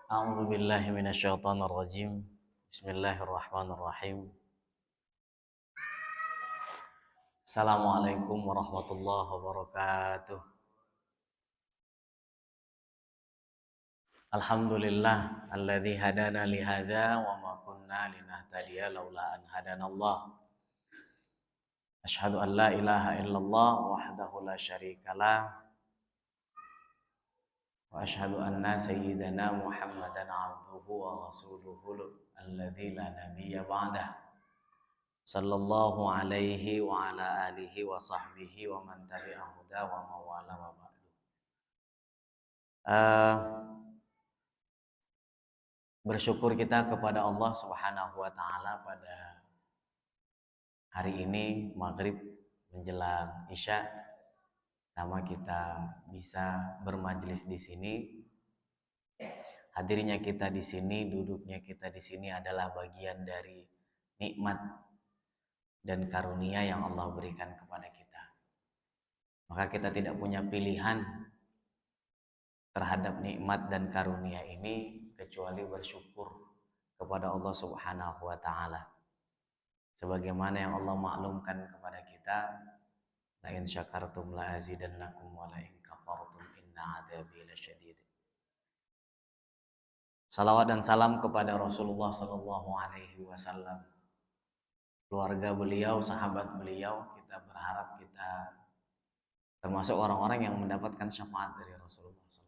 A'udzu billahi minasyaitonir rajim. Bismillahirrahmanirrahim. Assalamualaikum warahmatullahi wabarakatuh. Alhamdulillah alladzi hadana li hadza wa ma kunna linahtadiya laula an hadanallah. Asyhadu an la ilaha illallah wahdahu la syarikalah wa asyhadu anna sayyidana Muhammadan abduhu wa rasuluhu alladzi la nabiyya ba'dah. Sallallahu alaihi wa ala alihi wa sahbihi wa man tabi'ahu huda wa mawala wa ba'du. Bersyukur kita kepada Allah Subhanahu wa taala pada hari ini maghrib menjelang isya, sama kita bisa bermajelis di sini. Hadirnya kita di sini, duduknya kita di sini adalah bagian dari nikmat dan karunia yang Allah berikan kepada kita. Maka kita tidak punya pilihan terhadap nikmat dan karunia ini kecuali bersyukur kepada Allah Subhanahu wa taala. Sebagaimana yang Allah maklumkan kepada kita, la in syakartum la azidannakum wa la in kafartum inna adzabi lasyadid. Salawat dan salam kepada Rasulullah sallallahu alaihi wasallam, keluarga beliau, sahabat beliau. Kita berharap kita termasuk orang-orang yang mendapatkan syafaat dari Rasulullah SAW.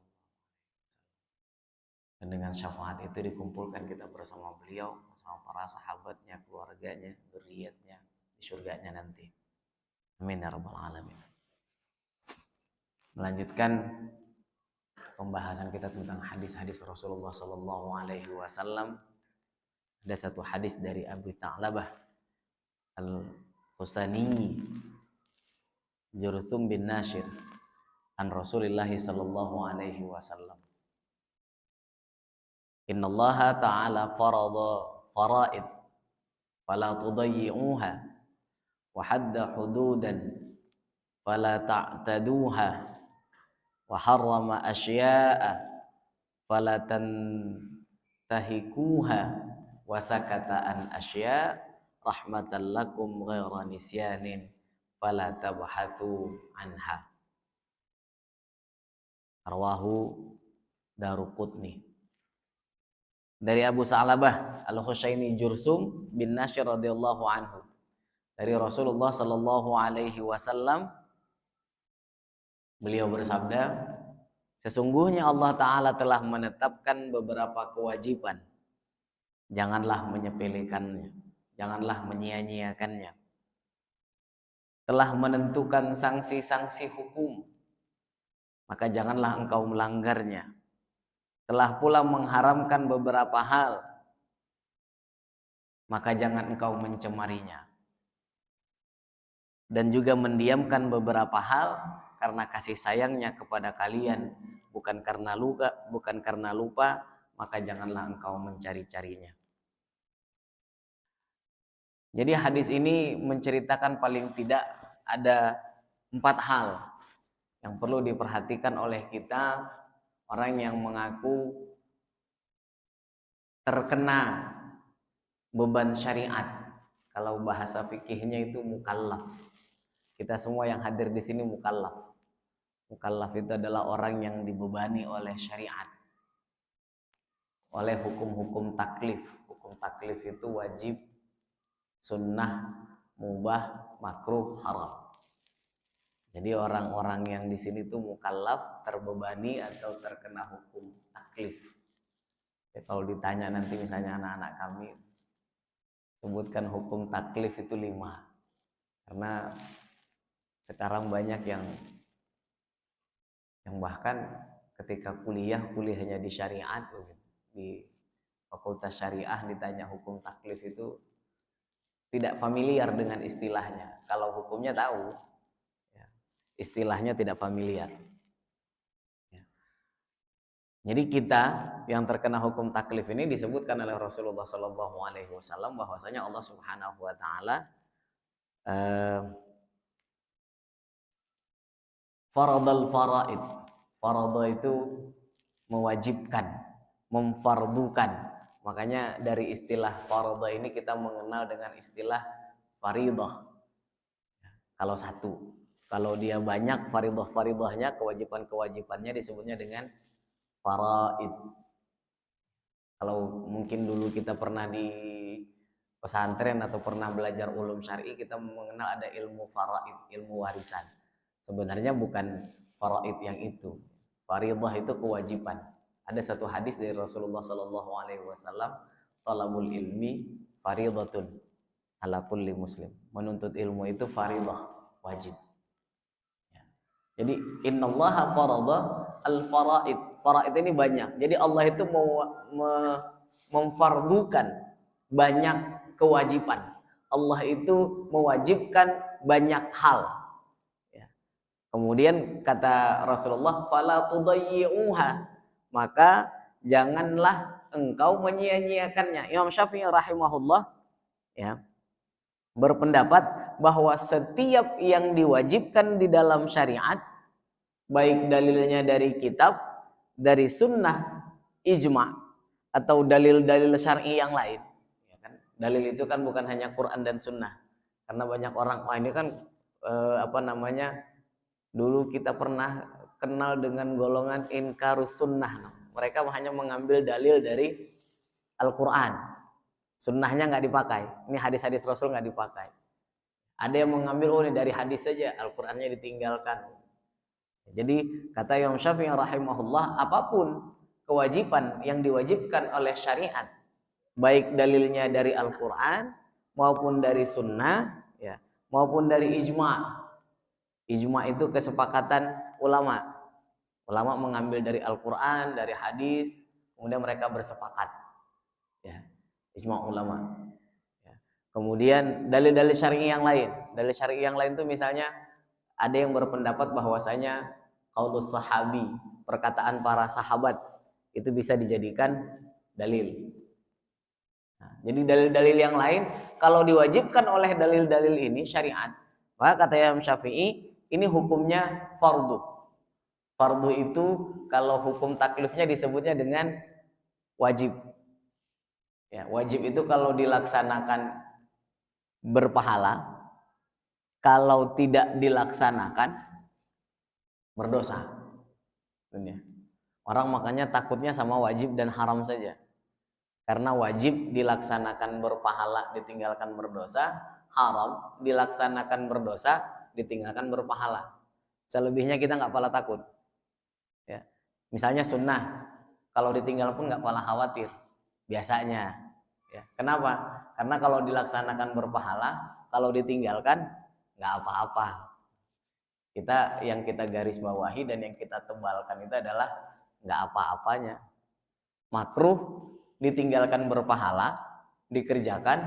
Dan dengan syafaat itu dikumpulkan kita bersama beliau, bersama para sahabatnya, keluarganya, dzurriyyatnya di surganya nanti. Amin ya rabbal alamin. Melanjutkan pembahasan kita tentang hadis-hadis Rasulullah sallallahu alaihi wasallam. Ada satu hadis dari Abu Tha'labah Al-Husani Jurthum bin Nashir an Rasulillah sallallahu alaihi wasallam. Innallaha ta'ala farada faraid fala tudayyi'uha wa hadda hududan fala ta'taduha wa harrama asya'a fala tantahikuha wa sakata an asya' rahmatan lakum ghaira nisyanin fala tabhathu anha. Rawahu Daruqutni. Dari Abu Sa'labah Al-Husaini Jurthum bin Nashir radhiyallahu anhu, dari Rasulullah sallallahu alaihi wasallam, beliau bersabda, sesungguhnya Allah Ta'ala telah menetapkan beberapa kewajiban. Janganlah menyepelekannya, janganlah menyia-nyiakannya. Telah menentukan sanksi-sanksi hukum, maka janganlah engkau melanggarnya. Telah pula mengharamkan beberapa hal, maka jangan engkau mencemarinya. Dan juga mendiamkan beberapa hal karena kasih sayangnya kepada kalian, bukan karena lupa, maka janganlah engkau mencari-carinya. Jadi hadis ini menceritakan paling tidak ada 4 hal yang perlu diperhatikan oleh kita, orang yang mengaku terkena beban syariat. Kalau bahasa fikihnya itu mukallaf. Kita semua yang hadir di sini mukallaf. Mukallaf itu adalah orang yang dibebani oleh syariat, oleh hukum-hukum taklif. Hukum taklif itu wajib, sunnah, mubah, makruh, haram. Jadi orang-orang yang di sini tuh mukallaf, terbebani atau terkena hukum taklif. Ya, kalau ditanya nanti misalnya anak-anak kami, sebutkan hukum taklif itu 5. Karena sekarang banyak yang bahkan ketika kuliahnya di syariat, di fakultas syariah, ditanya hukum taklif itu tidak familiar dengan istilahnya. Kalau hukumnya tahu, istilahnya tidak familiar. Jadi kita yang terkena hukum taklif ini disebutkan oleh Rasulullah Sallallahu Alaihi Wasallam bahwasanya Allah Subhanahu Wa Taala faradal faraid. Farada itu mewajibkan. memfardukan. Makanya dari istilah fardhu ini kita mengenal dengan istilah faridah. Kalau satu, kalau dia banyak faridah-faridahnya, kewajiban-kewajibannya disebutnya dengan faraid. Kalau mungkin dulu kita pernah di pesantren atau pernah belajar ulum syar'i, kita mengenal ada ilmu faraid, ilmu warisan. Sebenarnya bukan faraid yang itu. Faridah itu kewajiban. Ada satu hadis dari Rasulullah Sallallahu Alaihi Wasallam, talabul ilmi faridatun ala kulli muslim. Menuntut ilmu itu faridah, wajib. Jadi innallaha farada al-faraid. Faraid ini banyak. Jadi Allah itu memfardukan banyak kewajiban. Allah itu mewajibkan banyak hal. Ya. Kemudian kata Rasulullah, fala tudayyi'uha. Maka janganlah engkau menyia-nyiakannya. Imam Syafi'i rahimahullah ya berpendapat bahwa setiap yang diwajibkan di dalam syariat, baik dalilnya dari kitab, dari sunnah, ijma, atau dalil-dalil syar'i yang lain. Ya kan? Dalil itu kan bukan hanya Quran dan sunnah. Karena banyak orang, wah ini kan dulu kita pernah kenal dengan golongan inkarus sunnah. Mereka hanya mengambil dalil dari Al-Quran. Sunnahnya nggak dipakai. Ini hadis-hadis Rasul nggak dipakai. Ada yang mengambil ini dari hadis saja, Al-Qur'annya ditinggalkan. Jadi kata Imam Syafi'i rahimahullah, apapun kewajiban yang diwajibkan oleh syariat, baik dalilnya dari Al-Qur'an maupun dari sunnah, ya, maupun dari ijma. Ijma itu kesepakatan ulama. Ulama mengambil dari Al-Qur'an, dari hadis, kemudian mereka bersepakat. Ya. Ijma ulama. Ya. Kemudian dalil-dalil syar'i yang lain. Dalil syar'i yang lain itu misalnya ada yang berpendapat bahwasanya qaulus sahabi, perkataan para sahabat itu bisa dijadikan dalil. Nah, jadi dalil-dalil yang lain kalau diwajibkan oleh dalil-dalil ini syariat, maka kata Imam Syafi'i ini hukumnya fardu. Fardu itu kalau hukum taklifnya disebutnya dengan wajib. Ya, wajib itu kalau dilaksanakan berpahala, kalau tidak dilaksanakan berdosa. Orang makanya takutnya sama wajib dan haram saja. Karena wajib dilaksanakan berpahala, ditinggalkan berdosa. Haram dilaksanakan berdosa, ditinggalkan berpahala. Selebihnya kita nggak pala takut. Ya. Misalnya sunnah, kalau ditinggal pun nggak pala khawatir. Biasanya, ya. Kenapa? Karena kalau dilaksanakan berpahala, kalau ditinggalkan nggak apa-apa. Yang kita garis bawahi dan yang kita tebalkan itu adalah nggak apa-apanya. Makruh ditinggalkan berpahala, dikerjakan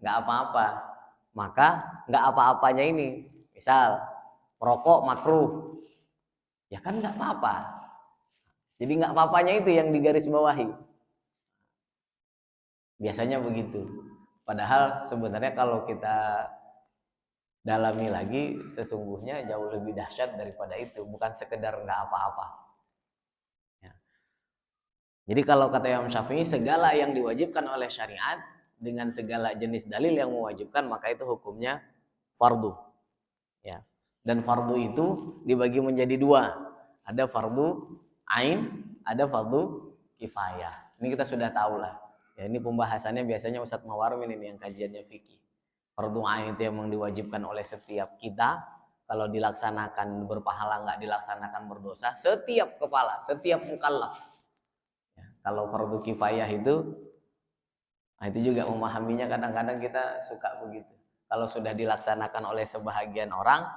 nggak apa-apa. Maka nggak apa-apanya ini, misal merokok makruh, ya kan nggak apa-apa. Jadi nggak apa-apanya itu yang digaris bawahi. Biasanya begitu. Padahal sebenarnya kalau kita dalami lagi, sesungguhnya jauh lebih dahsyat daripada itu. Bukan sekedar nggak apa-apa. Ya. Jadi kalau kata Imam Syafi'i, segala yang diwajibkan oleh syariat dengan segala jenis dalil yang mewajibkan, maka itu hukumnya fardu. Ya. Dan fardu itu dibagi menjadi dua. Ada fardu ain, ada fardu kifayah. Ini kita sudah tahu lah. Ya, ini pembahasannya biasanya Ustadz Mawarmin ini yang kajiannya fikih. Fardu ain itu yang diwajibkan oleh setiap kita. Kalau dilaksanakan berpahala, nggak dilaksanakan berdosa. Setiap kepala, setiap mukallaf. Ya, kalau fardu kifayah itu, nah itu juga memahaminya kadang-kadang kita suka begitu. Kalau sudah dilaksanakan oleh sebahagian orang,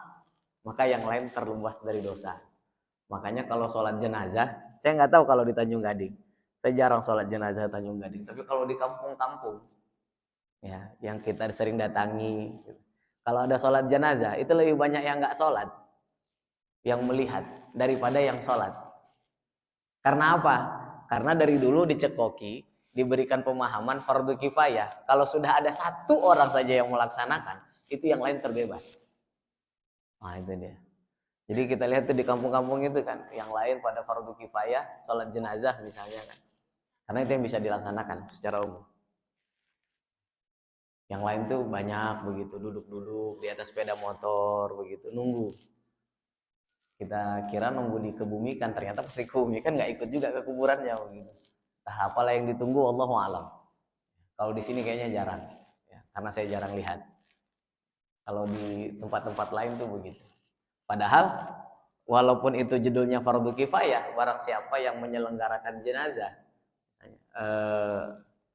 maka yang lain terlepas dari dosa. Makanya kalau sholat jenazah, saya nggak tahu kalau di Tanjung Gading. Saya jarang sholat jenazah Tanjung Gading. Tapi kalau di kampung-kampung, ya, yang kita sering datangi, kalau ada sholat jenazah, itu lebih banyak yang nggak sholat, yang melihat daripada yang sholat. Karena apa? Karena dari dulu dicekoki, diberikan pemahaman fardu kifayah. Kalau sudah ada satu orang saja yang melaksanakan, itu yang lain terbebas. Nah itu dia. Jadi kita lihat tuh di kampung-kampung itu kan, yang lain pada fardu kifayah, sholat jenazah misalnya kan. Karena itu yang bisa dilaksanakan secara umum. Yang lain tuh banyak begitu, duduk-duduk di atas sepeda motor begitu, nunggu. Kita kira nunggu dikebumikan, ternyata pas dikebumikan nggak ikut juga ke kuburannya begitu. Nah, apalah yang ditunggu, Allahu a'lam. Kalau di sini kayaknya jarang, ya, karena saya jarang lihat. Kalau di tempat-tempat lain tuh begitu. Padahal walaupun itu judulnya fardu kifayah, barang siapa yang menyelenggarakan jenazah,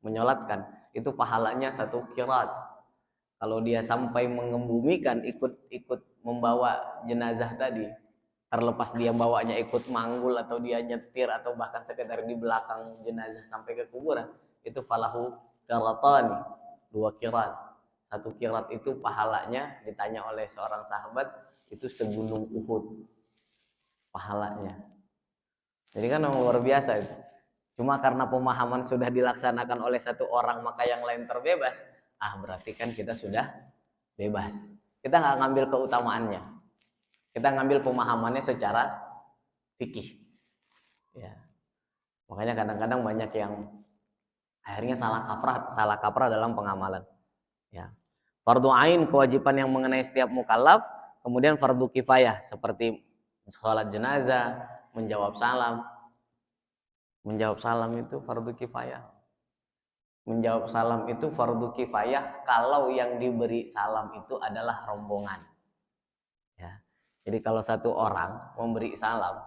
menyolatkan, itu pahalanya 1 qirat. Kalau dia sampai mengebumikan, ikut membawa jenazah tadi, terlepas dia bawanya ikut manggul atau dia nyetir atau bahkan sekedar di belakang jenazah sampai ke kuburan, itu falahu qiratani, 2 qirat. 1 qirat itu pahalanya, ditanya oleh seorang sahabat, itu segunung Uhud pahalanya. Jadi kan luar biasa itu. Cuma karena pemahaman sudah dilaksanakan oleh 1 orang, maka yang lain terbebas. Berarti kan kita sudah bebas. Kita nggak ngambil keutamaannya. Kita ngambil pemahamannya secara fikih. Ya. Makanya kadang-kadang banyak yang akhirnya salah kaprah dalam pengamalan. Ya. Fardu ain, kewajiban yang mengenai setiap mukallaf, kemudian fardu kifayah seperti sholat jenazah, menjawab salam. Menjawab salam itu fardu kifayah. Menjawab salam itu fardu kifayah kalau yang diberi salam itu adalah rombongan. Ya. Jadi kalau 1 orang memberi salam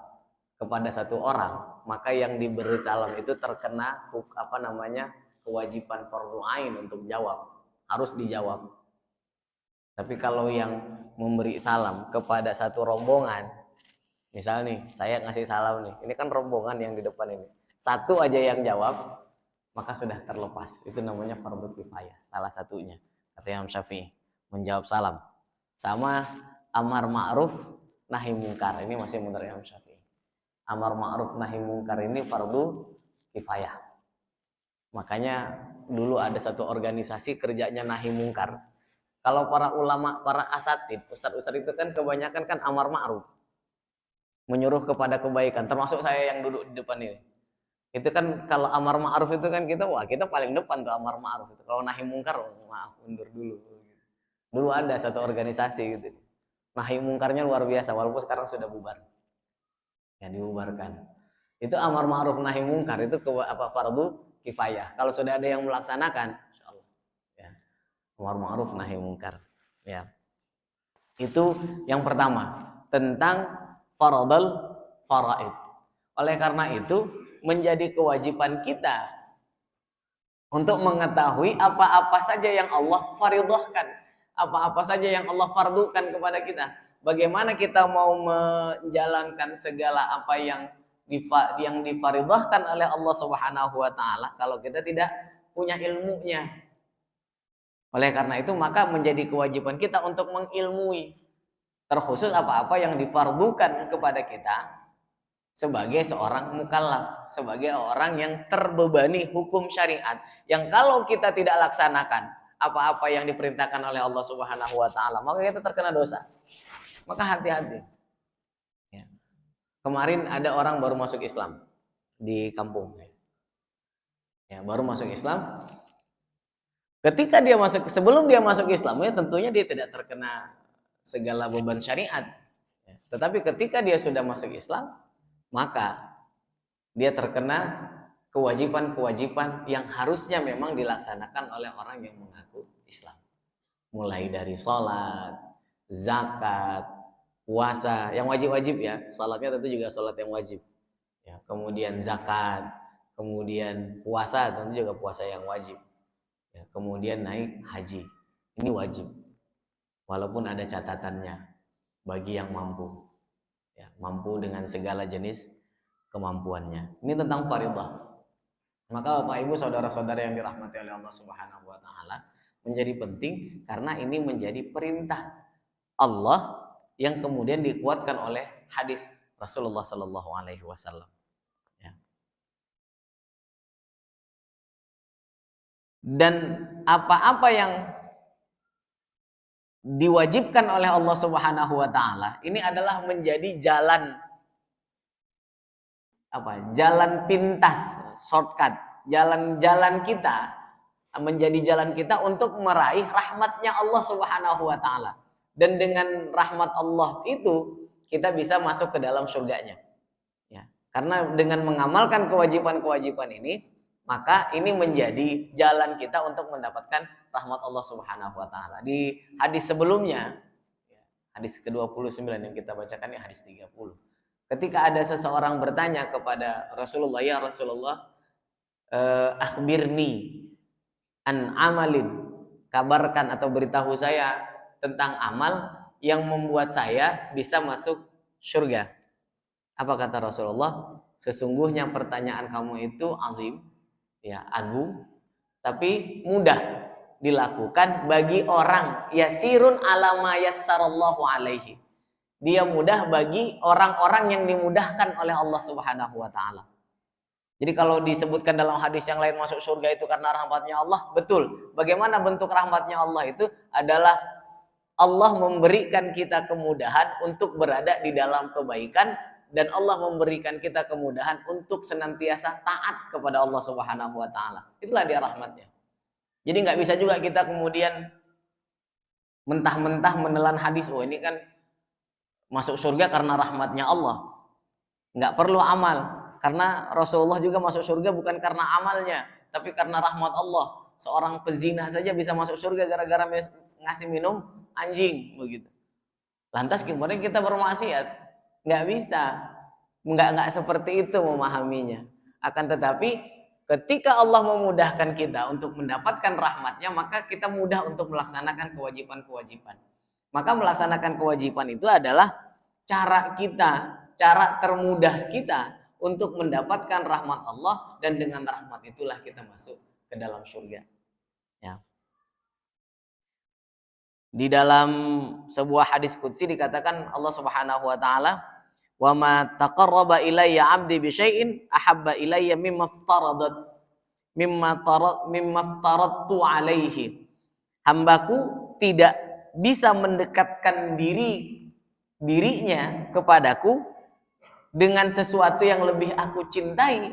kepada 1 orang, maka yang diberi salam itu terkena kewajiban fardu ain untuk jawab, harus dijawab. Tapi kalau yang memberi salam kepada 1 rombongan, misal nih, saya ngasih salam nih, ini kan rombongan yang di depan ini, 1 aja yang jawab, maka sudah terlepas. Itu namanya fardu kifayah, salah satunya. Kata Imam Syafi'i, menjawab salam. Sama amar ma'ruf nahi mungkar, ini masih menurut Imam Syafi'i. Amar ma'ruf nahi mungkar ini fardu kifayah. Makanya dulu ada 1 organisasi kerjanya nahi mungkar. Kalau para ulama, para asatid, ustadz-ustadz itu kan kebanyakan kan amar ma'ruf, menyuruh kepada kebaikan, termasuk saya yang duduk di depan ini. Itu kan kalau amar ma'ruf itu kan kita paling depan tuh amar ma'ruf itu. Kalau nahi mungkar, maaf, mundur dulu. Dulu ada 1 organisasi gitu. Nahi mungkarnya luar biasa, walaupun sekarang sudah bubar. Ya, dibubarkan. Itu amar ma'ruf nahi mungkar itu fardu kifayah. Kalau sudah ada yang melaksanakan, insyaallah. Ya. Amar ma'ruf nahi mungkar. Ya. Itu yang pertama, tentang faradul faraid. Oleh karena itu, menjadi kewajiban kita untuk mengetahui apa-apa saja yang Allah faridahkan, apa-apa saja yang Allah fardukan kepada kita. Bagaimana kita mau menjalankan segala apa yang difaridahkan oleh Allah Subhanahu wa taala kalau kita tidak punya ilmunya. Oleh karena itu, maka menjadi kewajiban kita untuk mengilmui, terkhusus apa-apa yang difardukan kepada kita sebagai seorang mukallaf, sebagai orang yang terbebani hukum syariat, yang kalau kita tidak laksanakan apa-apa yang diperintahkan oleh Allah Subhanahu wa taala, maka kita terkena dosa. Maka hati-hati. Ya. Kemarin ada orang baru masuk Islam di kampung. Ya, baru masuk Islam. Ketika dia sebelum dia masuk Islam, ya tentunya dia tidak terkena segala beban syariat. Ya. Tetapi ketika dia sudah masuk Islam, maka dia terkena kewajiban-kewajiban yang harusnya memang dilaksanakan oleh orang yang mengaku Islam. Mulai dari sholat, zakat, puasa, yang wajib-wajib ya. Sholatnya tentu juga sholat yang wajib. Ya, kemudian zakat, kemudian puasa, tentu juga puasa yang wajib. Ya, kemudian naik haji, ini wajib. Walaupun ada catatannya bagi yang mampu. Ya, mampu dengan segala jenis kemampuannya. Ini tentang faridah. Maka Bapak Ibu saudara-saudara yang dirahmati oleh Allah Subhanahu wa taala, menjadi penting karena ini menjadi perintah Allah yang kemudian dikuatkan oleh hadis Rasulullah sallallahu alaihi wasallam. Ya. Dan apa-apa yang diwajibkan oleh Allah Subhanahu wa taala ini adalah menjadi jalan pintas, shortcut jalan-jalan kita, menjadi jalan kita untuk meraih rahmatnya Allah Subhanahu wa taala. Dan dengan rahmat Allah itu kita bisa masuk ke dalam surganya. Ya. Karena dengan mengamalkan kewajiban-kewajiban ini, maka ini menjadi jalan kita untuk mendapatkan rahmat Allah Subhanahu wa taala. Di hadis sebelumnya, hadis ke-29 yang kita bacakan, ya hadis 30. Ketika ada seseorang bertanya kepada Rasulullah, "Ya Rasulullah, akhbirni an amalin." Kabarkan atau beritahu saya tentang amal yang membuat saya bisa masuk surga. Apa kata Rasulullah? Sesungguhnya pertanyaan kamu itu azim, ya, agung, tapi mudah dilakukan bagi orang yasirun ala ma yassarallahu alaihi. Dia mudah bagi orang-orang yang dimudahkan oleh Allah Subhanahu wa taala. Jadi kalau disebutkan dalam hadis yang lain masuk surga itu karena rahmatnya Allah, betul. Bagaimana bentuk rahmatnya Allah itu? Adalah Allah memberikan kita kemudahan untuk berada di dalam kebaikan, dan Allah memberikan kita kemudahan untuk senantiasa taat kepada Allah Subhanahu wa taala. Itulah dia rahmatnya. Jadi nggak bisa juga kita kemudian mentah-mentah menelan hadis, oh ini kan masuk surga karena rahmatnya Allah. Nggak perlu amal, karena Rasulullah juga masuk surga bukan karena amalnya, tapi karena rahmat Allah. Seorang pezina saja bisa masuk surga gara-gara ngasih minum anjing, begitu. Lantas gimana kita bermaksiat? Nggak bisa, nggak seperti itu memahaminya. Akan tetapi ketika Allah memudahkan kita untuk mendapatkan rahmatnya, maka kita mudah untuk melaksanakan kewajiban-kewajiban. Maka melaksanakan kewajiban itu adalah cara kita, cara termudah kita untuk mendapatkan rahmat Allah, dan dengan rahmat itulah kita masuk ke dalam surga. Ya. Di dalam sebuah hadis qudsi dikatakan Allah Subhanahu wa taala, "Wa ma taqarraba ilayya 'abdi bi syai'in ahabba ilayya mimma aftaradtu 'alaihi." Hambaku tidak bisa mendekatkan dirinya kepadaku dengan sesuatu yang lebih aku cintai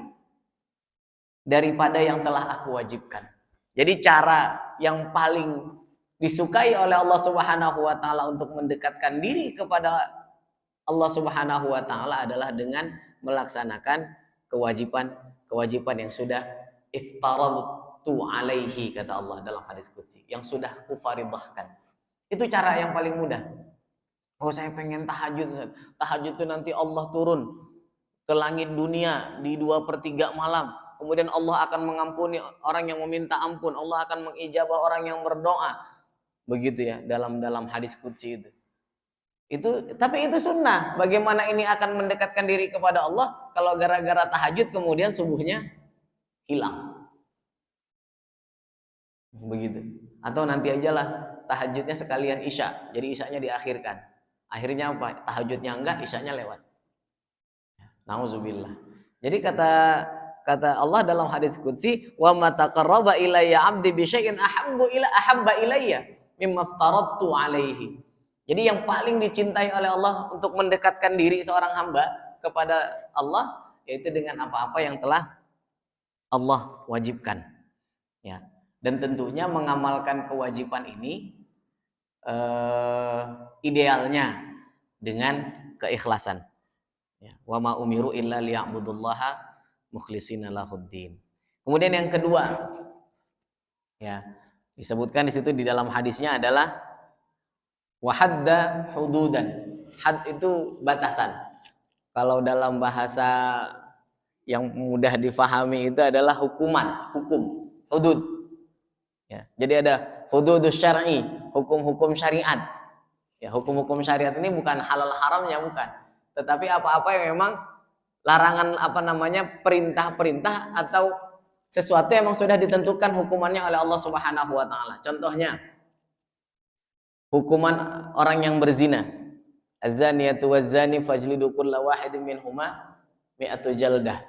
daripada yang telah aku wajibkan. Jadi cara yang paling disukai oleh Allah Subhanahu wa taala untuk mendekatkan diri kepada Allah Subhanahu wa taala adalah dengan melaksanakan kewajiban yang sudah iftaradtu alaihi, kata Allah dalam hadis qudsi, yang sudah kufaridahkan. Itu cara yang paling mudah. Oh, saya pengen tahajud. Tahajud itu nanti Allah turun ke langit dunia di 2/3 malam. Kemudian Allah akan mengampuni orang yang meminta ampun. Allah akan mengijabah orang yang berdoa. Begitu ya dalam hadis qudsi itu. Tapi itu sunnah. Bagaimana ini akan mendekatkan diri kepada Allah kalau gara-gara tahajud kemudian subuhnya hilang. Begitu. Atau nanti ajalah tahajudnya sekalian isya. Jadi isyanya diakhirkan. Akhirnya apa? Tahajudnya enggak, isyanya lewat. Nauzubillah. Jadi kata Allah dalam hadis qudsi, "Wa ma taqarraba ilayya 'abdi bi syai'in ahabba ilayya mimma aftaradtu 'alaihi." Jadi yang paling dicintai oleh Allah untuk mendekatkan diri seorang hamba kepada Allah, yaitu dengan apa-apa yang telah Allah wajibkan. Ya. Dan tentunya mengamalkan kewajiban ini idealnya dengan keikhlasan. Ya. Wa ma umiru illa liya'budullaha mukhlishina lahuddin. Kemudian yang kedua, ya, disebutkan di situ di dalam hadisnya adalah wahadda hududan. Had itu batasan. Kalau dalam bahasa yang mudah difahami itu adalah hukum, hudud. Ya, jadi ada hududus syar'i, hukum-hukum syariat. Ya, hukum-hukum syariat ini bukan halal haramnya, bukan. Tetapi apa-apa yang memang larangan, perintah-perintah atau sesuatu yang memang sudah ditentukan hukumannya oleh Allah Subhanahu wa taala. Contohnya hukuman orang yang berzina. Az-zaniyatu waz-zani fajlidu kulla wahidin minhuma mi'atu jaldah.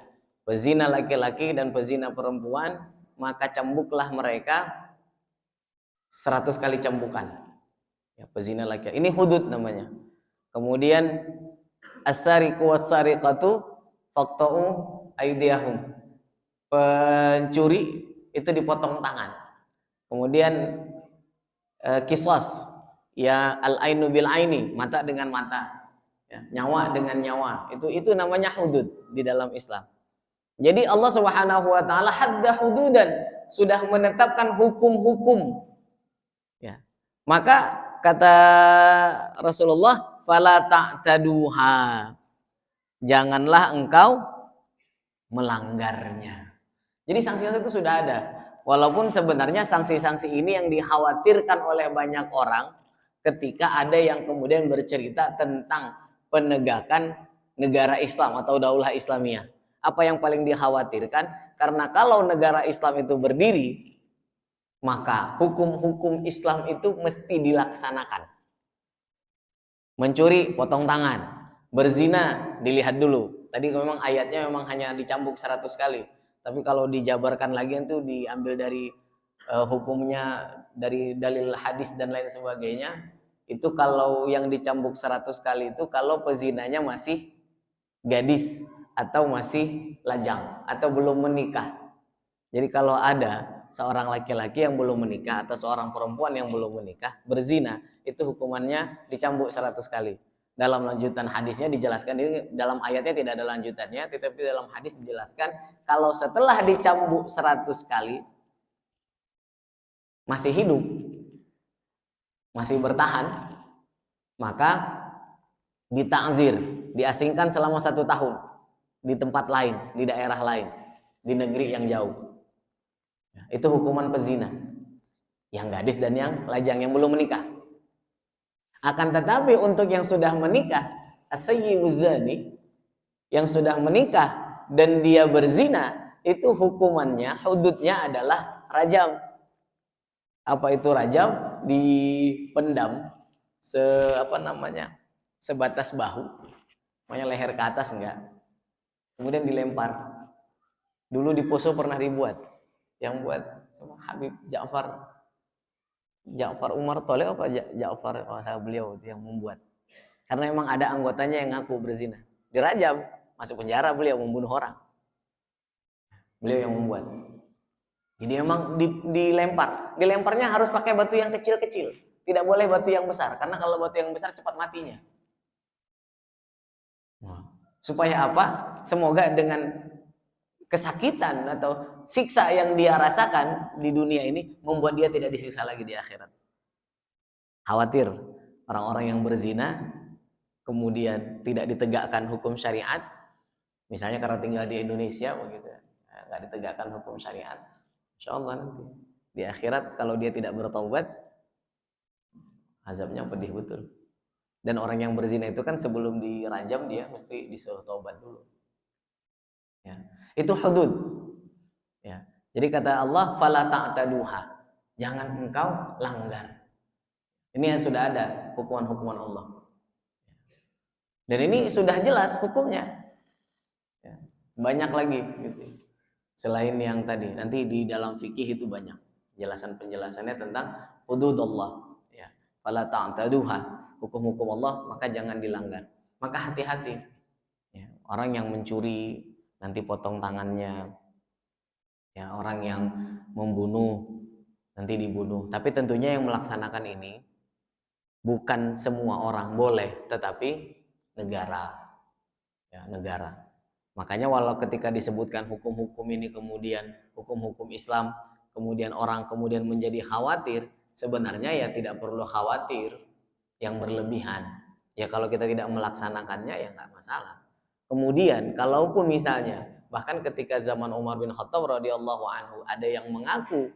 Pezina laki-laki dan pezina perempuan, maka cambuklah mereka 100 kali cambukan. Ya, pezina laki-laki. Ini hudud namanya. Kemudian as-sariqu was-sariqatu faqta'u aydiyahum. pencuri itu dipotong tangan. Kemudian qisas, ya al-ainu bil aini, mata dengan mata, ya, nyawa dengan nyawa. Itu namanya hudud di dalam Islam. Jadi Allah Subhanahu wa taala hadda hududan, sudah menetapkan hukum-hukum. Ya. Maka kata Rasulullah, fala ta'taduha. Janganlah engkau melanggarnya. Jadi sanksi-sanksi itu sudah ada. Walaupun sebenarnya sanksi-sanksi ini yang dikhawatirkan oleh banyak orang ketika ada yang kemudian bercerita tentang penegakan negara Islam atau daulah Islamiyah. Apa yang paling dikhawatirkan? Karena kalau negara Islam itu berdiri, maka hukum-hukum Islam itu mesti dilaksanakan. Mencuri, potong tangan. Berzina, dilihat dulu. Tadi memang ayatnya memang hanya dicambuk 100 kali. Tapi kalau dijabarkan lagi itu diambil dari hukumnya, dari dalil hadis dan lain sebagainya. Itu kalau yang dicambuk 100 kali itu kalau pezinanya masih gadis atau masih lajang atau belum menikah. Jadi kalau ada seorang laki-laki yang belum menikah atau seorang perempuan yang belum menikah berzina, itu hukumannya dicambuk 100 kali. Dalam lanjutan hadisnya dijelaskan, ini dalam ayatnya tidak ada lanjutannya, tetapi dalam hadis dijelaskan kalau setelah dicambuk 100 kali masih hidup, masih bertahan, maka dita'zir, diasingkan selama 1 tahun di tempat lain, di daerah lain, di negeri yang jauh. Itu hukuman pezina, yang gadis dan yang lajang, yang belum menikah. Akan tetapi untuk yang sudah menikah, as-sayyibuz zani, yang sudah menikah dan dia berzina, itu hukumannya, hududnya adalah rajam. Apa itu rajam? Dipendam sebatas bahu, makanya leher ke atas enggak. Kemudian dilempar. Dulu di Poso pernah dibuat, yang buat sama Habib Ja'far Umar Toleh apa Ja'far, saya beliau itu yang membuat. Karena memang ada anggotanya yang ngaku berzina, dirajam, masuk penjara, beliau membunuh orang. Beliau yang membuat. Jadi memang dilemparnya harus pakai batu yang kecil-kecil, tidak boleh batu yang besar, karena kalau batu yang besar cepat matinya. Supaya apa? Semoga dengan kesakitan atau siksa yang dia rasakan di dunia ini membuat dia tidak disiksa lagi di akhirat. Khawatir orang-orang yang berzina kemudian tidak ditegakkan hukum syariat, misalnya karena tinggal di Indonesia begitu, nggak ditegakkan hukum syariat. Insyaallah nanti di akhirat kalau dia tidak bertaubat, azabnya pedih betul. Dan orang yang berzina itu kan sebelum dirajam dia mesti disuruh taubat dulu. Ya, itu hudud. Ya. Jadi kata Allah, fala ta'taduha. Jangan engkau langgar. Ini yang sudah ada hukuman-hukuman Allah. Dan ini sudah jelas hukumnya. Ya. Banyak lagi gitu. Selain yang tadi, nanti di dalam fikih itu banyak penjelasan-penjelasannya tentang hudud Allah. Ya. Fala ta'taduha. Hukum-hukum Allah maka jangan dilanggar. Maka hati-hati. Ya. Orang yang mencuri nanti potong tangannya, ya, orang yang membunuh nanti dibunuh. Tapi tentunya yang melaksanakan ini bukan semua orang boleh, tetapi negara, ya, negara. Makanya walau ketika disebutkan hukum-hukum ini kemudian hukum-hukum Islam, kemudian orang kemudian menjadi khawatir, sebenarnya ya tidak perlu khawatir yang berlebihan. Ya kalau kita tidak melaksanakannya ya nggak masalah. Kemudian kalaupun misalnya bahkan ketika zaman Umar bin Khattab radhiyallahu anhu ada yang mengaku,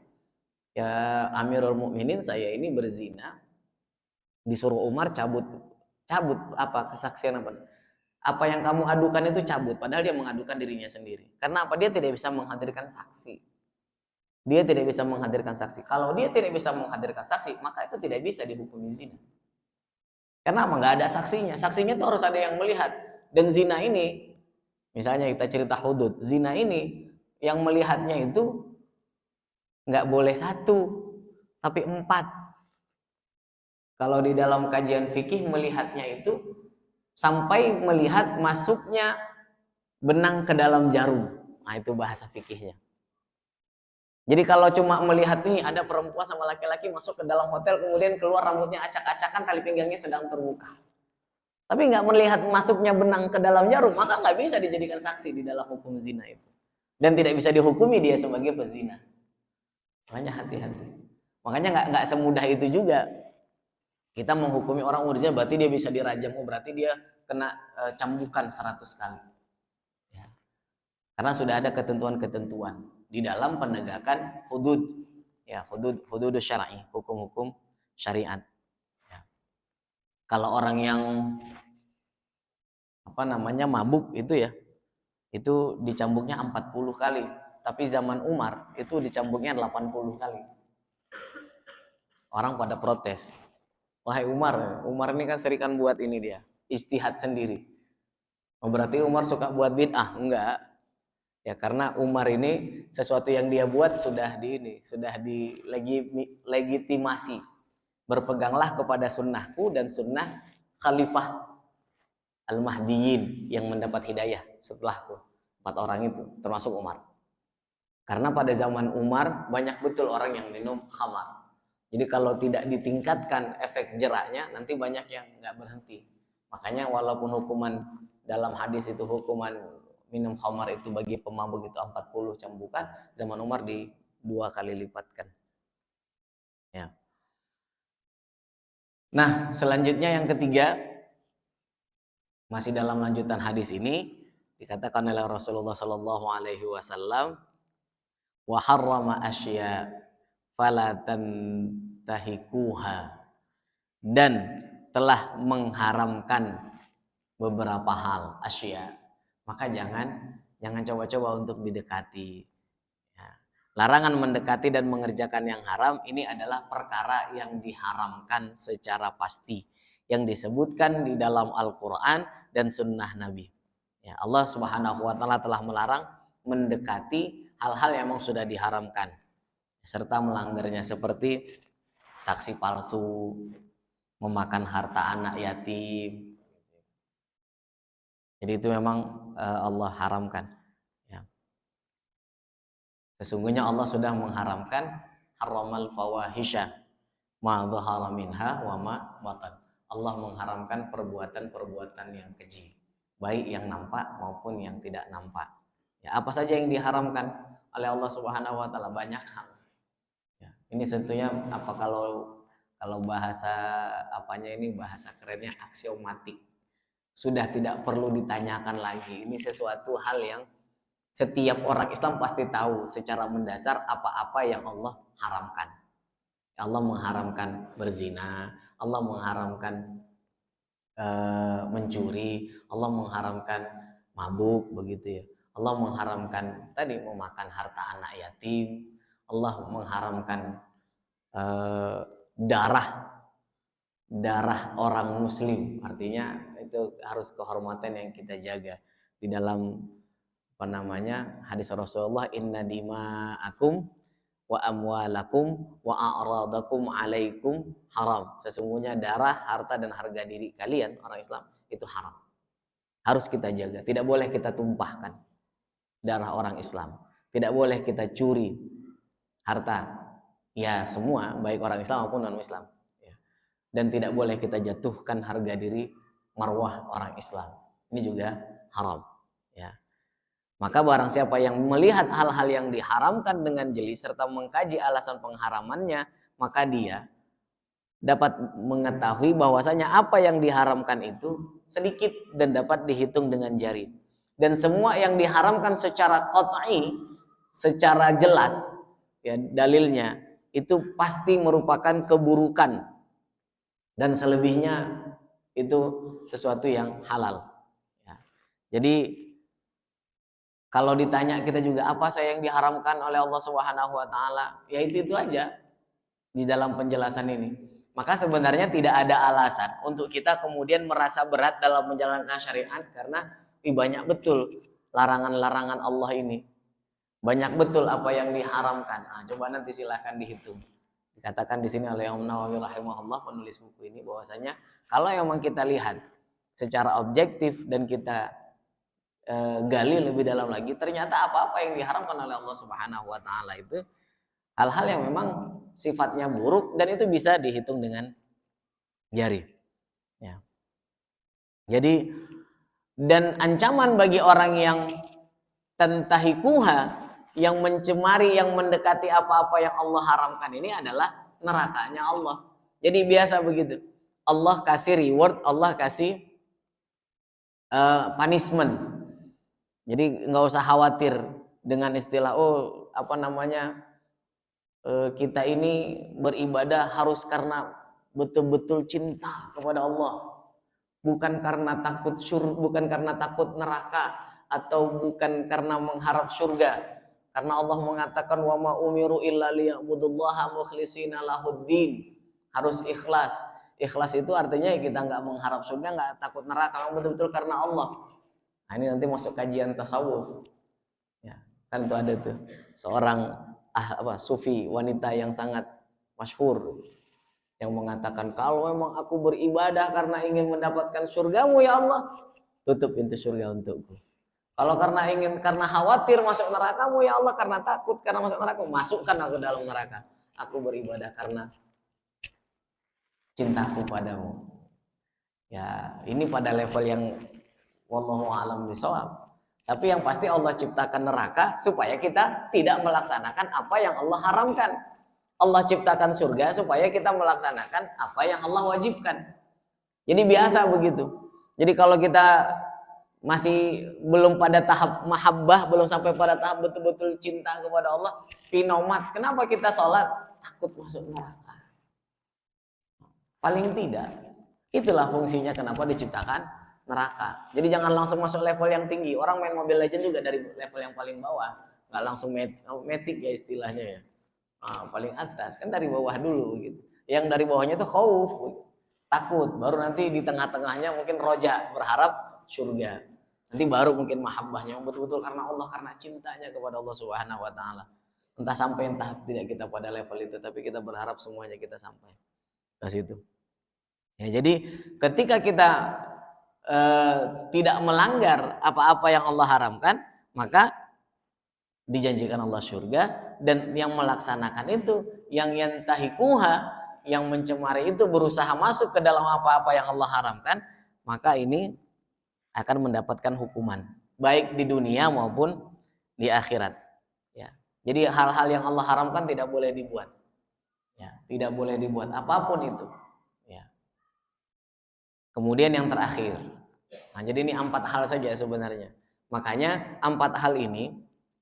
ya Amirul Mukminin saya ini berzina, disuruh Umar cabut apa kesaksian apa yang kamu adukan itu cabut, padahal dia mengadukan dirinya sendiri. Karena apa? Dia tidak bisa menghadirkan saksi. Dia tidak bisa menghadirkan saksi. Kalau dia tidak bisa menghadirkan saksi, maka itu tidak bisa dihukumi zina. Karena apa? Nggak ada saksinya. Saksinya itu harus ada yang melihat. Dan zina ini, misalnya kita cerita hudud, zina ini yang melihatnya itu nggak boleh 1, tapi 4. Kalau di dalam kajian fikih melihatnya itu sampai melihat masuknya benang ke dalam jarum. Nah itu bahasa fikihnya. Jadi kalau cuma melihat ini ada perempuan sama laki-laki masuk ke dalam hotel, kemudian keluar rambutnya acak-acakan, tali pinggangnya sedang terbuka, tapi nggak melihat masuknya benang ke dalam jarum, maka nggak bisa dijadikan saksi di dalam hukum zina itu. Dan tidak bisa dihukumi dia sebagai pezina. Makanya hati-hati. Makanya nggak semudah itu juga. Kita menghukumi orang berzina berarti dia bisa dirajam, berarti dia kena cambukan 100 kali. Ya. Karena sudah ada ketentuan-ketentuan di dalam penegakan hudud, ya, hudud syar'i, hukum-hukum syariat. Ya. Kalau orang yang mabuk itu ya, itu dicambuknya 40 kali, tapi zaman Umar itu dicambuknya 80 kali. Orang pada protes. Wahai Umar ini kan serikan buat ini dia, istihad sendiri. Oh, berarti Umar suka buat bid'ah? Enggak. Ya, karena Umar ini sesuatu yang dia buat sudah dilegitimasi. Berpeganglah kepada sunnahku dan sunnah khalifah al-mahdiyin yang mendapat hidayah setelahku. 4 orang itu termasuk Umar. Karena pada zaman Umar banyak betul orang yang minum khamar. Jadi kalau tidak ditingkatkan efek jeraknya, nanti banyak yang nggak berhenti. Makanya walaupun hukuman dalam hadis itu hukuman minum khamar itu bagi pemabuk itu 40 cambukan, zaman Umar 2 kali lipatkan. Ya. Nah, selanjutnya yang ketiga, masih dalam lanjutan hadis ini dikatakan oleh Rasulullah Sallallahu Alaihi Wasallam, wa harrama asya fala tantahikuha, dan telah mengharamkan beberapa hal, asya, maka jangan coba-coba untuk didekati. Ya. Larangan mendekati dan mengerjakan yang haram ini adalah perkara yang diharamkan secara pasti, yang disebutkan di dalam Al-Quran dan Sunnah Nabi. Ya, Allah Subhanahu Wa Taala telah melarang mendekati hal-hal yang memang sudah diharamkan, serta melanggarnya seperti saksi palsu, memakan harta anak yatim. Jadi itu memang Allah haramkan. Ya. Sesungguhnya Allah sudah mengharamkan haramal fawahisha ma dhahara minha wa ma batan. Allah mengharamkan perbuatan-perbuatan yang keji, baik yang nampak maupun yang tidak nampak. Ya, apa saja yang diharamkan oleh Allah Subhanahu Wa Taala? Banyak hal. Ya, ini tentunya kalau bahasa bahasa kerennya aksiomatik. Sudah tidak perlu ditanyakan lagi. Ini sesuatu hal yang setiap orang Islam pasti tahu secara mendasar apa-apa yang Allah haramkan. Allah mengharamkan berzina, Allah mengharamkan mencuri, Allah mengharamkan mabuk, begitu ya. Allah mengharamkan tadi memakan harta anak yatim, Allah mengharamkan darah orang muslim, artinya itu harus kehormatan yang kita jaga. Di dalam hadis Rasulullah, inna dima'akum wa amwalakum wa a'radakum alaikum haram. Sesungguhnya darah, harta dan harga diri kalian orang Islam itu haram. Harus kita jaga, tidak boleh kita tumpahkan darah orang Islam. Tidak boleh kita curi harta, ya semua, baik orang Islam maupun non-Islam. Dan tidak boleh kita jatuhkan harga diri, marwah orang Islam. Ini juga haram. Ya. Maka barang siapa yang melihat hal-hal yang diharamkan dengan jeli serta mengkaji alasan pengharamannya, maka dia dapat mengetahui bahwasanya apa yang diharamkan itu sedikit dan dapat dihitung dengan jari. Dan semua yang diharamkan secara qat'i, secara jelas, ya dalilnya itu pasti merupakan keburukan. Dan selebihnya itu sesuatu yang halal. Ya. Jadi kalau ditanya kita juga apa saya yang diharamkan oleh Allah Subhanahu Wa Taala, ya itu aja di dalam penjelasan ini. Maka sebenarnya tidak ada alasan untuk kita kemudian merasa berat dalam menjalankan syariat, karena banyak betul larangan-larangan Allah ini, banyak betul apa yang diharamkan. Coba nanti silahkan dihitung. Dikatakan di sini oleh Imam Nawawi rahimahullah, penulis buku ini, bahwasanya kalau memang kita lihat secara objektif dan kita gali lebih dalam lagi, ternyata apa-apa yang diharamkan oleh Allah Subhanahu Wa Taala itu Hal-hal yang memang sifatnya buruk dan itu bisa dihitung dengan jari. Ya. Jadi dan ancaman bagi orang yang tantahikuha, yang mencemari, yang mendekati apa-apa yang Allah haramkan ini adalah nerakanya Allah. Jadi biasa begitu. Allah kasih reward, Allah kasih punishment. Jadi nggak usah khawatir dengan istilah kita ini beribadah harus karena betul-betul cinta kepada Allah, bukan karena takut neraka atau bukan karena mengharap surga. Karena Allah mengatakan wa ma umiru illa liya'budullaha mukhlishina lahuddin. Harus ikhlas. Ikhlas itu artinya kita nggak mengharap surga, nggak takut neraka, memang betul-betul karena Allah. Nah, ini nanti masuk kajian tasawuf. Ya, kan itu ada tuh seorang sufi wanita yang sangat masyhur yang mengatakan, kalau memang aku beribadah karena ingin mendapatkan surgamu ya Allah, tutup pintu surga untukku. Kalau karena khawatir masuk nerakamu ya Allah, karena takut karena masuk neraka, masukkan aku dalam neraka. Aku beribadah karena cintaku padamu. Ya, ini pada level yang wallahu a'lam bishawab. Tapi yang pasti Allah ciptakan neraka supaya kita tidak melaksanakan apa yang Allah haramkan. Allah ciptakan surga supaya kita melaksanakan apa yang Allah wajibkan. Jadi biasa begitu. Jadi kalau kita masih belum pada tahap mahabbah, belum sampai pada tahap betul-betul cinta kepada Allah, pinomat, kenapa kita sholat? Takut masuk neraka. Paling tidak, itulah fungsinya kenapa diciptakan neraka. Jadi jangan langsung masuk level yang tinggi. Orang main Mobile Legends juga dari level yang paling bawah, nggak langsung metik ya istilahnya ya. Paling atas kan dari bawah dulu gitu. Yang dari bawahnya itu khauf, takut. Baru nanti di tengah-tengahnya mungkin roja, berharap surga. Nanti baru mungkin mahabbahnya betul-betul karena Allah, karena cintanya kepada Allah Subhanahu wa taala. Entah sampai entah tidak kita pada level itu, tapi kita berharap semuanya kita sampai ke situ. Ya, jadi ketika kita tidak melanggar apa-apa yang Allah haramkan, maka dijanjikan Allah surga, dan yang melaksanakan itu, yang yantahikuha, yang mencemari itu, berusaha masuk ke dalam apa-apa yang Allah haramkan, maka ini akan mendapatkan hukuman baik di dunia maupun di akhirat. Ya. Jadi hal-hal yang Allah haramkan tidak boleh dibuat. Ya, tidak boleh dibuat apapun itu. Ya. Kemudian yang terakhir. Nah, jadi ini 4 hal saja sebenarnya. Makanya 4 hal ini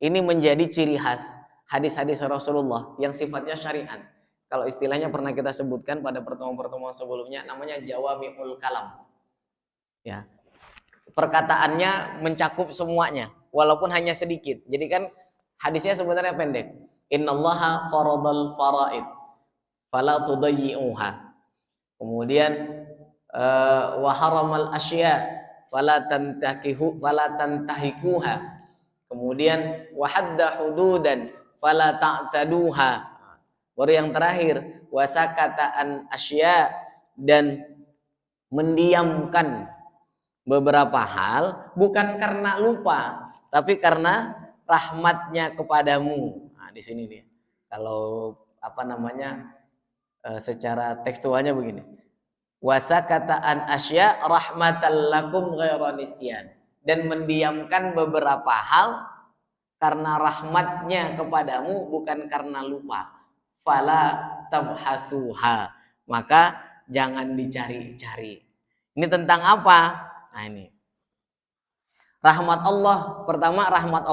menjadi ciri khas hadis-hadis Rasulullah yang sifatnya syariat. Kalau istilahnya pernah kita sebutkan pada pertemuan-pertemuan sebelumnya, namanya jawami'ul kalam. Ya. Perkataannya mencakup semuanya walaupun hanya sedikit. Jadi kan hadisnya sebenarnya pendek. Innallaha faradal faraid fala tudayyi'uha. Kemudian wa haramal asya fala tantahikuha. Kemudian wa hadda hududan fala ta'taduha. Baru yang terakhir wa sakata an asya, dan mendiamkan beberapa hal bukan karena lupa, tapi karena rahmatnya kepadamu. Nah, di sini nih. Kalau secara tekstualnya begini. Wasakata an asya rahmatan lakum ghairu nisyan, dan mendiamkan beberapa hal karena rahmatnya kepadamu bukan karena lupa. Fala tabhatsuha, maka jangan dicari-cari. Ini tentang apa? Nah, ini rahmat Allah. Pertama, rahmat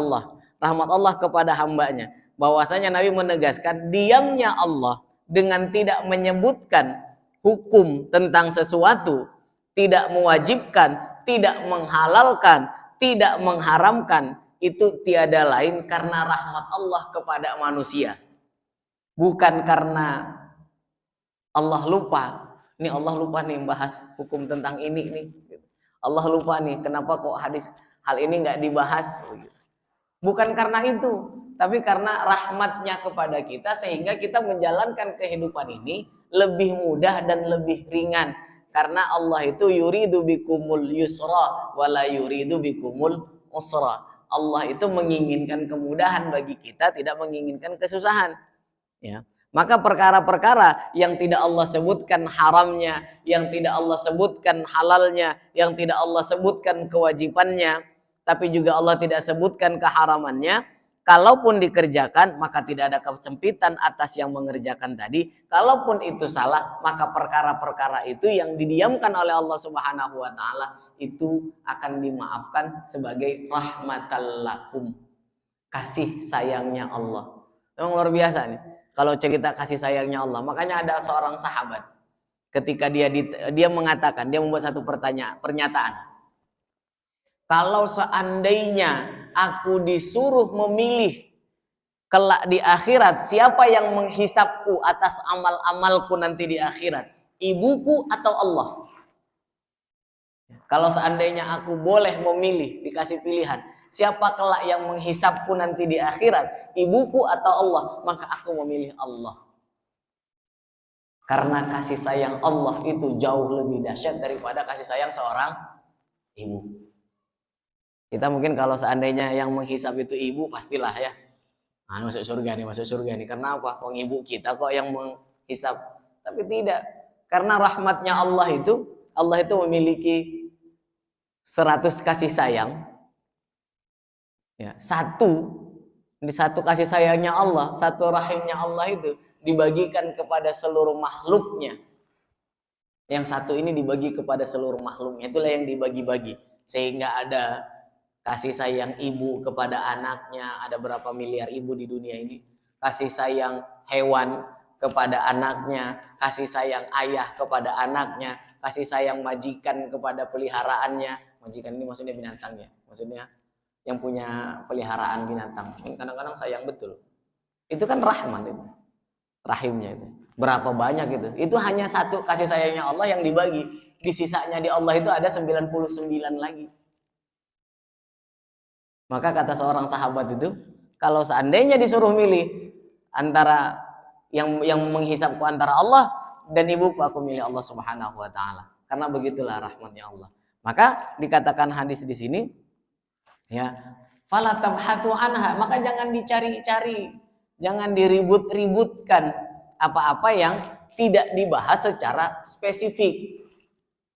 Allah kepada hambanya. Bahwasanya Nabi menegaskan diamnya Allah dengan tidak menyebutkan hukum tentang sesuatu, tidak mewajibkan, tidak menghalalkan, tidak mengharamkan, itu tiada lain karena rahmat Allah kepada manusia, bukan karena Allah lupa. Ini Allah lupa nih bahas hukum tentang ini nih. Allah lupa nih, kenapa kok hal ini nggak dibahas? Bukan karena itu, tapi karena rahmatnya kepada kita sehingga kita menjalankan kehidupan ini lebih mudah dan lebih ringan. Karena Allah itu yuridu bikumul yusra wala yuridu bikumul usra. Allah itu menginginkan kemudahan bagi kita, tidak menginginkan kesusahan. Ya. Maka perkara-perkara yang tidak Allah sebutkan haramnya, yang tidak Allah sebutkan halalnya, yang tidak Allah sebutkan kewajibannya, tapi juga Allah tidak sebutkan keharamannya, kalaupun dikerjakan maka tidak ada kesempitan atas yang mengerjakan tadi. Kalaupun itu salah, maka perkara-perkara itu yang didiamkan oleh Allah Subhanahu wa taala itu akan dimaafkan sebagai rahmatal lakum. Kasih sayangnya Allah. Memang luar biasa nih. Kalau cerita kasih sayangnya Allah, makanya ada seorang sahabat ketika dia mengatakan, dia membuat satu pernyataan. Kalau seandainya aku disuruh memilih kelak di akhirat, siapa yang menghisapku atas amal-amalku nanti di akhirat? Ibuku atau Allah? Kalau seandainya aku boleh memilih, dikasih pilihan, siapa kelak yang menghisapku nanti di akhirat, ibuku atau Allah? Maka aku memilih Allah. Karena kasih sayang Allah itu jauh lebih dahsyat daripada kasih sayang seorang ibu. Kita mungkin kalau seandainya yang menghisap itu ibu, pastilah ya, masuk surga nih. Karena apa? Wong ibu kita kok yang menghisap. Tapi tidak. Karena rahmatnya Allah itu memiliki 100 kasih sayang. Ya, satu kasih sayangnya Allah, satu rahimnya Allah itu dibagikan kepada seluruh makhluknya. Yang satu ini dibagi kepada seluruh makhluknya. Itulah yang dibagi-bagi. Sehingga ada kasih sayang ibu kepada anaknya. Ada berapa miliar ibu di dunia ini. Kasih sayang hewan kepada anaknya. Kasih sayang ayah kepada anaknya. Kasih sayang majikan kepada peliharaannya. Majikan ini maksudnya binatang ya. Maksudnya yang punya peliharaan binatang. Kadang-kadang sayang betul. Itu kan rahman itu. Rahimnya itu. Berapa banyak itu? Itu hanya satu kasih sayangnya Allah yang dibagi. Di sisanya di Allah itu ada 99 lagi. Maka kata seorang sahabat itu, kalau seandainya disuruh milih antara yang menghisapku antara Allah dan ibuku, aku milih Allah Subhanahu wa taala. Karena begitulah rahmatnya Allah. Maka dikatakan hadis di sini, ya, fala tabhatu anha, maka jangan dicari-cari, jangan diribut-ributkan apa-apa yang tidak dibahas secara spesifik.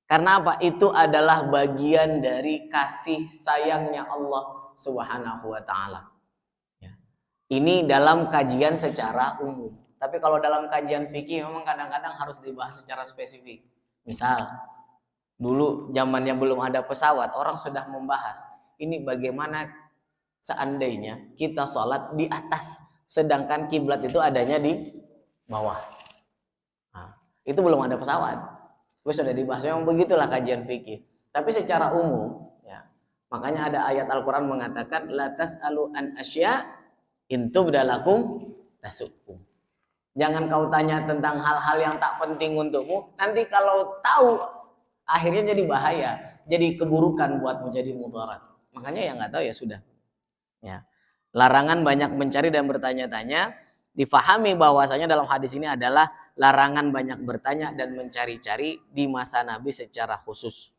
Karena apa? Itu adalah bagian dari kasih sayangnya Allah Subhanahu wa taala. Ya. Ini dalam kajian secara umum. Tapi kalau dalam kajian fikih memang kadang-kadang harus dibahas secara spesifik. Misal, dulu zamannya belum ada pesawat, orang sudah membahas ini bagaimana seandainya kita sholat di atas, sedangkan kiblat itu adanya di bawah. Nah, itu belum ada pesawat. Terus sudah dibahas. Memang begitulah kajian fikih. Tapi secara umum, ya, makanya ada ayat Al-Quran mengatakan la tas'alu an asya in tubdalakum tasukum. Jangan kau tanya tentang hal-hal yang tak penting untukmu. Nanti kalau tahu, akhirnya jadi bahaya, jadi keburukan buatmu, jadi mudarat. Makanya yang nggak tahu ya sudah. Ya. Larangan banyak mencari dan bertanya-tanya. Difahami bahwasanya dalam hadis ini adalah larangan banyak bertanya dan mencari-cari di masa Nabi secara khusus.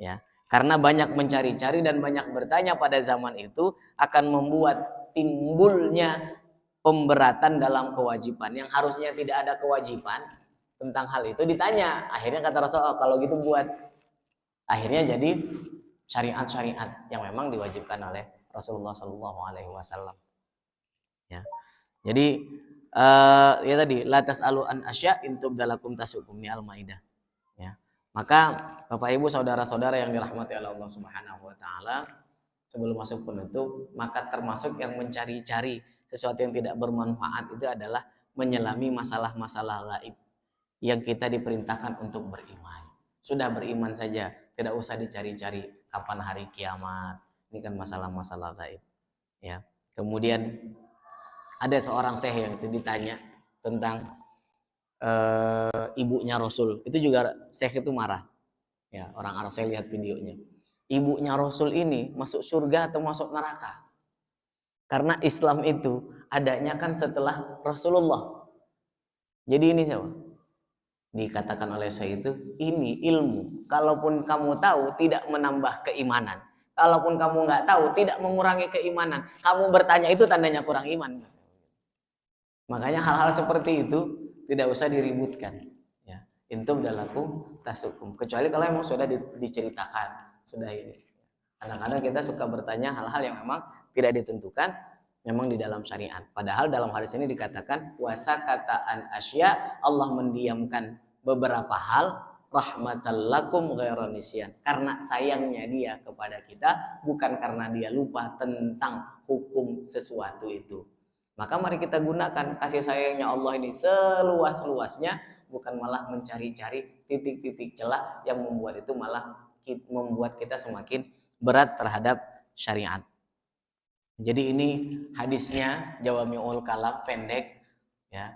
Ya, karena banyak mencari-cari dan banyak bertanya pada zaman itu akan membuat timbulnya pemberatan dalam kewajiban yang harusnya tidak ada kewajiban tentang hal itu ditanya. Akhirnya kata Rasulullah, kalau gitu buat. Akhirnya jadi syariat-syariat yang memang diwajibkan oleh Rasulullah SAW. Ya. Jadi ya tadi la tas'alu an asya in tubdalakum tasukum, ni Al-Maidah. Ya. Maka Bapak Ibu saudara-saudara yang dirahmati oleh Allah Subhanahu wa taala, sebelum masuk penutup, maka termasuk yang mencari-cari sesuatu yang tidak bermanfaat itu adalah menyelami masalah-masalah gaib yang kita diperintahkan untuk beriman. Sudah beriman saja, tidak usah dicari-cari kapan hari kiamat. Ini kan masalah-masalah gaib. Ya. Kemudian ada seorang syekh yang ditanya tentang ibunya Rasul. Itu juga syekh itu marah. Ya, orang Arab, saya lihat videonya. Ibunya Rasul ini masuk surga atau masuk neraka? Karena Islam itu adanya kan setelah Rasulullah. Jadi ini siapa? Dikatakan oleh saya itu, ini ilmu. Kalaupun kamu tahu tidak menambah keimanan. Kalaupun kamu nggak tahu tidak mengurangi keimanan. Kamu bertanya itu tandanya kurang iman. Makanya hal-hal seperti itu tidak usah diributkan. Ya, intum dalakum tasukum. Kecuali kalau memang sudah diceritakan, sudah ini. Kadang-kadang kita suka bertanya hal-hal yang memang tidak ditentukan, memang di dalam syariat. Padahal dalam hadis ini dikatakan wasakataan asya, Allah mendiamkan beberapa hal rahmatan lakum ghairan nisyan. Karena sayangnya dia kepada kita, bukan karena dia lupa tentang hukum sesuatu itu. Maka mari kita gunakan kasih sayangnya Allah ini seluas-luasnya, bukan malah mencari-cari titik-titik celah yang membuat itu malah membuat kita semakin berat terhadap syariat. Jadi ini hadisnya Jawami'ul Kalam, pendek ya.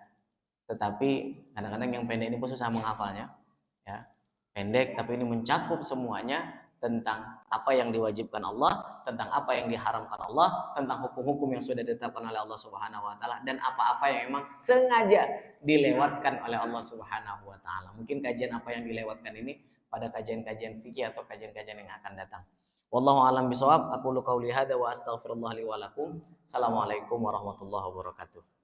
Tetapi kadang-kadang yang pendek ini pun susah menghafalnya ya. Pendek tapi ini mencakup semuanya tentang apa yang diwajibkan Allah, tentang apa yang diharamkan Allah, tentang hukum-hukum yang sudah ditetapkan oleh Allah Subhanahu wa taala, dan apa-apa yang memang sengaja dilewatkan oleh Allah Subhanahu wa taala. Mungkin kajian apa yang dilewatkan ini pada kajian-kajian fikih atau kajian-kajian yang akan datang. Wallahu a'lam bishawab. Aku qauli hadza wa astaghfirullah li wa lakum. Assalamualaikum warahmatullahi wabarakatuh.